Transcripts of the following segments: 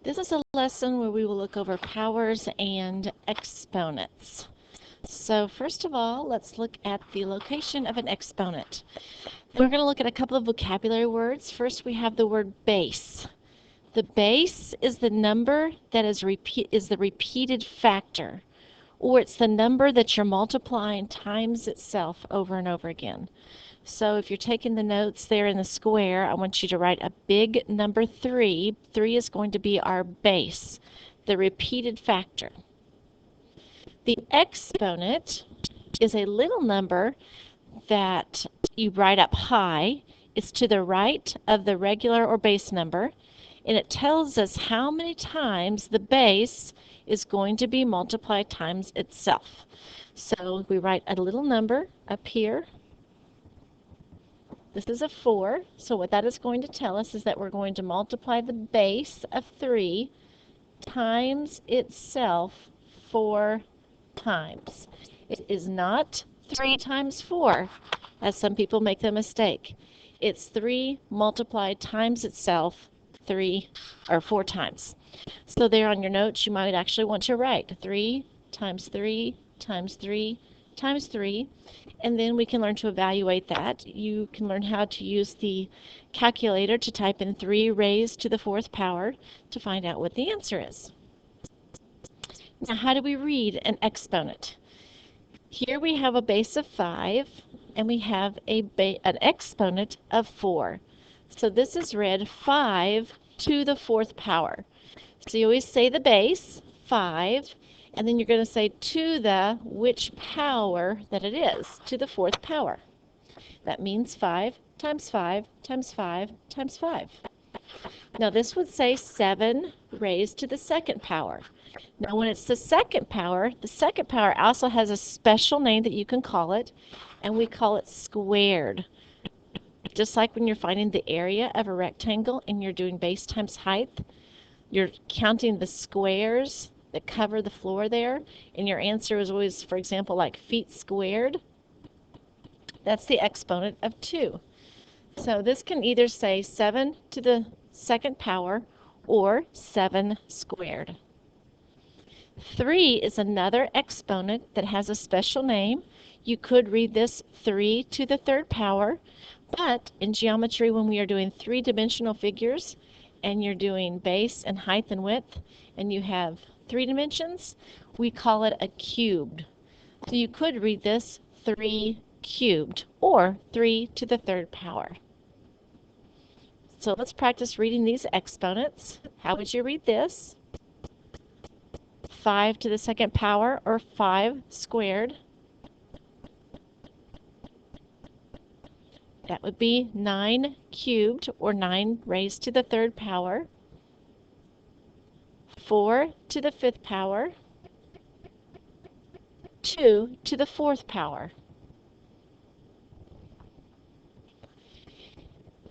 This is a lesson where we will look over powers and exponents. So first of all, let's look at the location of an exponent. We're going to look at a couple of vocabulary words. First, we have the word base. The base is the number that is the repeated factor, or it's the number that you're multiplying times itself over and over again. So if you're taking the notes there in the square, I want you to write a big number 3. 3 is going to be our base, the repeated factor. The exponent is a little number that you write up high. It's to the right of the regular or base number, and it tells us how many times the base is going to be multiplied times itself. So we write a little number up here. This is a 4, so what that is going to tell us is that we're going to multiply the base of 3 times itself 4 times. It is not 3 times 4, as some people make the mistake. It's 3 multiplied times itself 4 times. So there on your notes, you might actually want to write 3 times 3 times 3 times 3, and then we can learn to evaluate that. You can learn how to use the calculator to type in 3 raised to the 4th power to find out what the answer is. Now, how do we read an exponent? Here we have a base of 5, and we have an exponent of 4. So this is read 5 to the 4th power. So you always say the base, 5, and then you're going to say to the which power that it is, to the 4th power. That means 5 times 5 times 5 times 5. Now this would say 7 raised to the 2nd power. Now when it's the 2nd power also has a special name that you can call it, and we call it squared. Just like when you're finding the area of a rectangle and you're doing base times height, you're counting the squares that cover the floor there, and your answer is always, for example, like feet squared. That's the exponent of 2. So this can either say 7 to the 2nd power or 7 squared. 3 is another exponent that has a special name. You could read this 3 to the 3rd power, but in geometry, when we are doing 3-dimensional figures and you're doing base and height and width, and you have 3 dimensions, we call it a cubed. So you could read this 3 cubed or 3 to the 3rd power. So let's practice reading these exponents. How would you read this? 5 to the 2nd power, or 5 squared. That would be 9 cubed, or 9 raised to the 3rd power. 4 to the 5th power, 2 to the 4th power.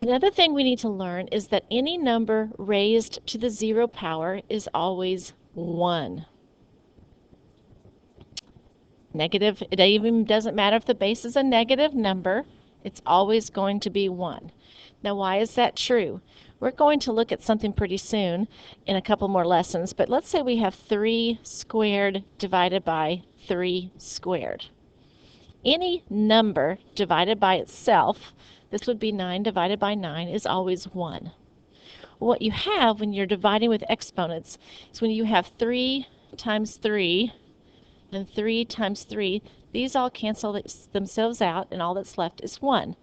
Another thing we need to learn is that any number raised to the 0 power is always 1. Negative, it even doesn't matter if the base is a negative number, it's always going to be 1. Now, why is that true? We're going to look at something pretty soon in a couple more lessons, but let's say we have 3 squared divided by 3 squared. Any number divided by itself, this would be 9 divided by 9, is always 1. What you have when you're dividing with exponents is when you have 3 times 3 and 3 times 3, these all cancel themselves out, and all that's left is 1.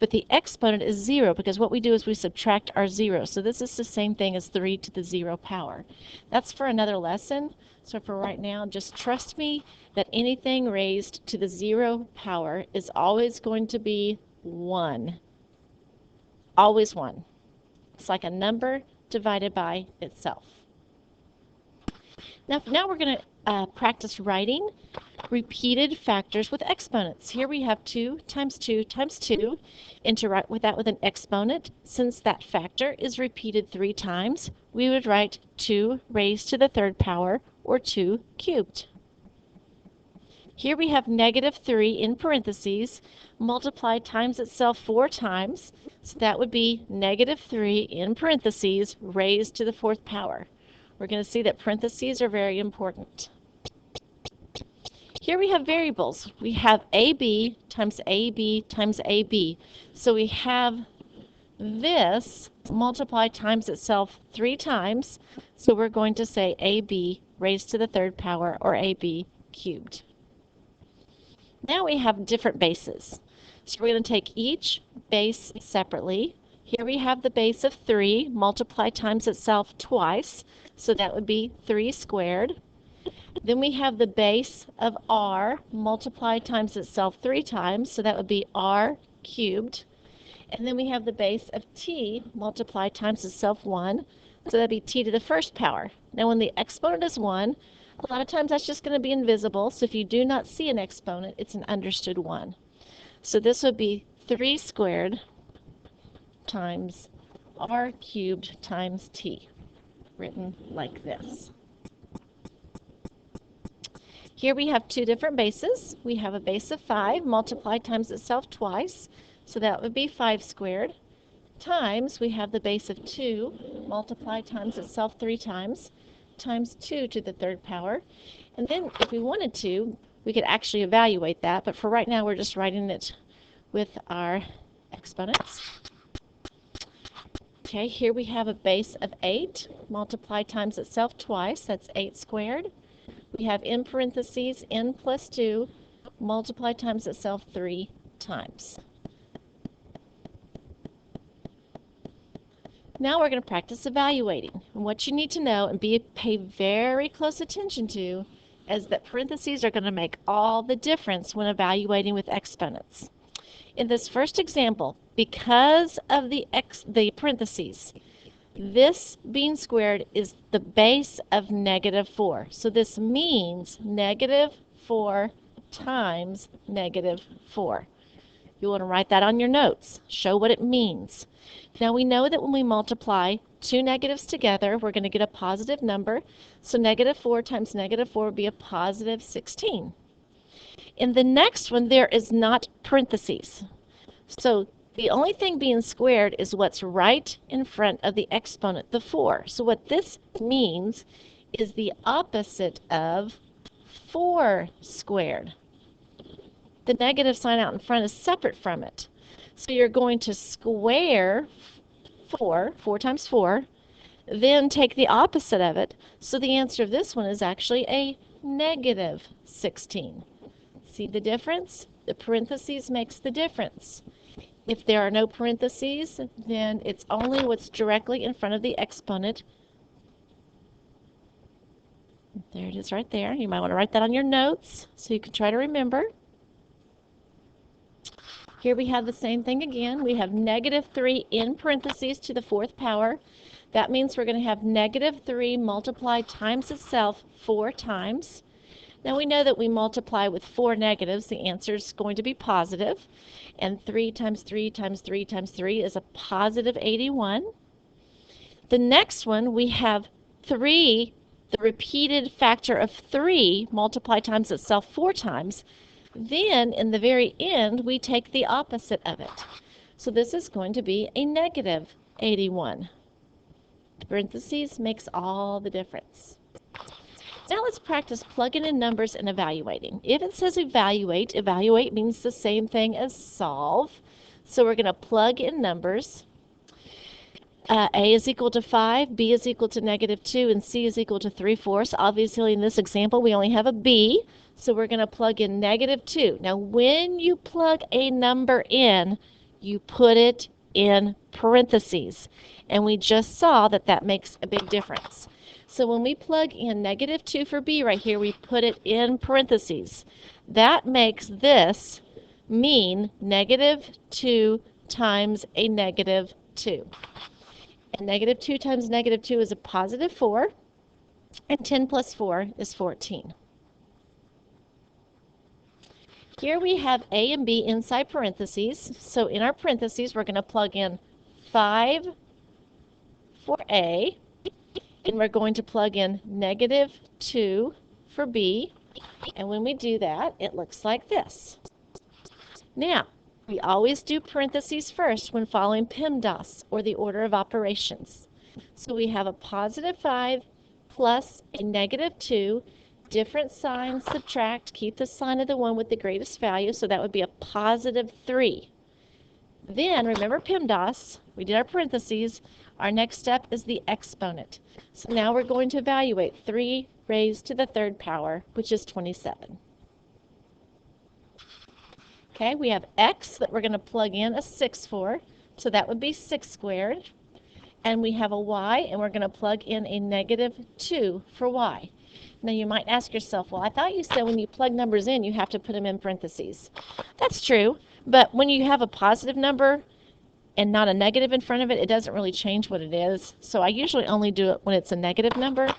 But the exponent is 0, because what we do is we subtract our 0. So this is the same thing as 3 to the 0 power. That's for another lesson. So for right now, just trust me that anything raised to the 0 power is always going to be 1. Always 1. It's like a number divided by itself. Now we're going to practice writing repeated factors with exponents. Here we have 2 times 2 times 2, and to write that with an exponent, since that factor is repeated 3 times, we would write 2 raised to the 3rd power, or 2 cubed. Here we have negative 3 in parentheses, multiplied times itself 4 times, so that would be negative 3 in parentheses raised to the 4th power. we're going to see that parentheses are very important. Here we have variables. We have AB times AB times AB. So we have this multiply times itself 3 times. So we're going to say AB raised to the third power, or AB cubed. Now we have different bases. So we're going to take each base separately. Here we have the base of 3, multiply times itself twice. So that would be 3 squared. Then we have the base of r, multiply times itself 3 times, so that would be r cubed. And then we have the base of t, multiply times itself 1, so that would be t to the first power. Now when the exponent is 1, a lot of times that's just going to be invisible, so if you do not see an exponent, it's an understood 1. So this would be 3 squared times r cubed times t, written like this. Here we have 2 different bases. We have a base of 5, multiply times itself twice, so that would be 5 squared, times we have the base of 2, multiply times itself 3 times, times 2 to the third power. And then if we wanted to, we could actually evaluate that, but for right now we're just writing it with our exponents. Okay, here we have a base of 8, multiply times itself twice, that's 8 squared. We have in parentheses n plus 2, multiply times itself 3 times. Now we're going to practice evaluating. And what you need to know and pay very close attention to is that parentheses are going to make all the difference when evaluating with exponents. In this first example, because of the parentheses, this being squared is the base of negative 4. So this means negative 4 times negative 4. You want to write that on your notes. Show what it means. Now we know that when we multiply 2 negatives together, we're going to get a positive number. So negative 4 times negative 4 would be a positive 16. In the next one, there is not parentheses. So the only thing being squared is what's right in front of the exponent, the 4. So what this means is the opposite of 4 squared. The negative sign out in front is separate from it. So you're going to square 4 times 4, then take the opposite of it. So the answer of this one is actually a negative 16. See the difference? The parentheses makes the difference. If there are no parentheses, then it's only what's directly in front of the exponent. There it is right there. You might want to write that on your notes so you can try to remember. Here we have the same thing again. We have negative 3 in parentheses to the fourth power. That means we're going to have negative 3 multiplied times itself 4 times. Now we know that we multiply with 4 negatives, the answer is going to be positive. And 3 times 3 times 3 times 3 is a positive 81. The next one, we have 3, the repeated factor of 3 multiplied times itself 4 times. Then in the very end, we take the opposite of it. So this is going to be a negative 81. The parentheses makes all the difference. Now let's practice plugging in numbers and evaluating. If it says evaluate, evaluate means the same thing as solve. So we're going to plug in numbers. A is equal to 5, B is equal to negative 2, and C is equal to 3/4. Obviously in this example we only have a B, so we're going to plug in negative 2. Now when you plug a number in, you put it in parentheses. And we just saw that that makes a big difference. So when we plug in negative 2 for B right here, we put it in parentheses. That makes this mean negative 2 times a negative 2. And negative 2 times negative 2 is a positive 4, and 10 plus 4 is 14. Here we have A and B inside parentheses. So in our parentheses, we're going to plug in 5 for A, and we're going to plug in negative 2 for B. And when we do that, it looks like this. Now, we always do parentheses first when following PEMDAS, or the order of operations. So we have a positive 5 plus a negative 2, different sign, subtract, keep the sign of the one with the greatest value, so that would be a positive 3. Then, remember PEMDAS, we did our parentheses. Our next step is the exponent. So now we're going to evaluate 3 raised to the third power, which is 27. Okay, we have x that we're going to plug in a 6 for, so that would be 6 squared. And we have a y, and we're going to plug in a negative 2 for y. Now you might ask yourself, well, I thought you said when you plug numbers in, you have to put them in parentheses. That's true, but when you have a positive number and not a negative in front of it, it doesn't really change what it is. So I usually only do it when it's a negative number,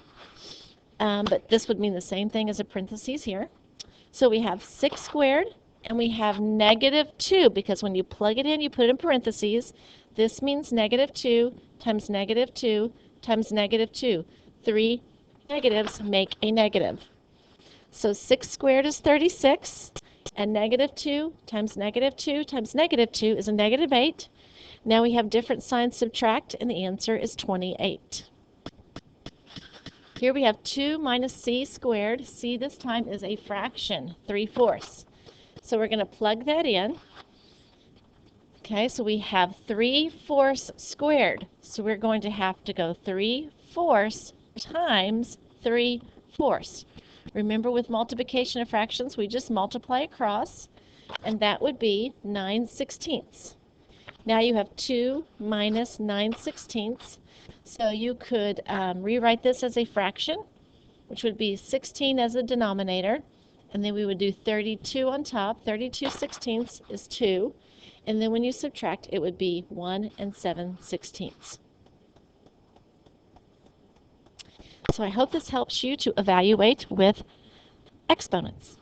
but this would mean the same thing as a parentheses here. So we have 6 squared, and we have negative 2, because when you plug it in, you put it in parentheses. This means negative 2 times negative 2 times negative 2. 3 negatives make a negative. So 6 squared is 36, and negative 2 times negative 2 times negative 2 is a negative 8. Now we have different signs, subtract, and the answer is 28. Here we have 2 minus c squared. C this time is a fraction, 3/4. So we're going to plug that in. Okay, so we have 3/4 squared. So we're going to have to go 3/4 times 3/4. Remember, with multiplication of fractions, we just multiply across, and that would be 9/16. Now you have 2 minus 9/16. So you could rewrite this as a fraction, which would be 16 as a denominator, and then we would do 32 on top. 32/16 is 2, and then when you subtract, it would be 1 7/16. So I hope this helps you to evaluate with exponents.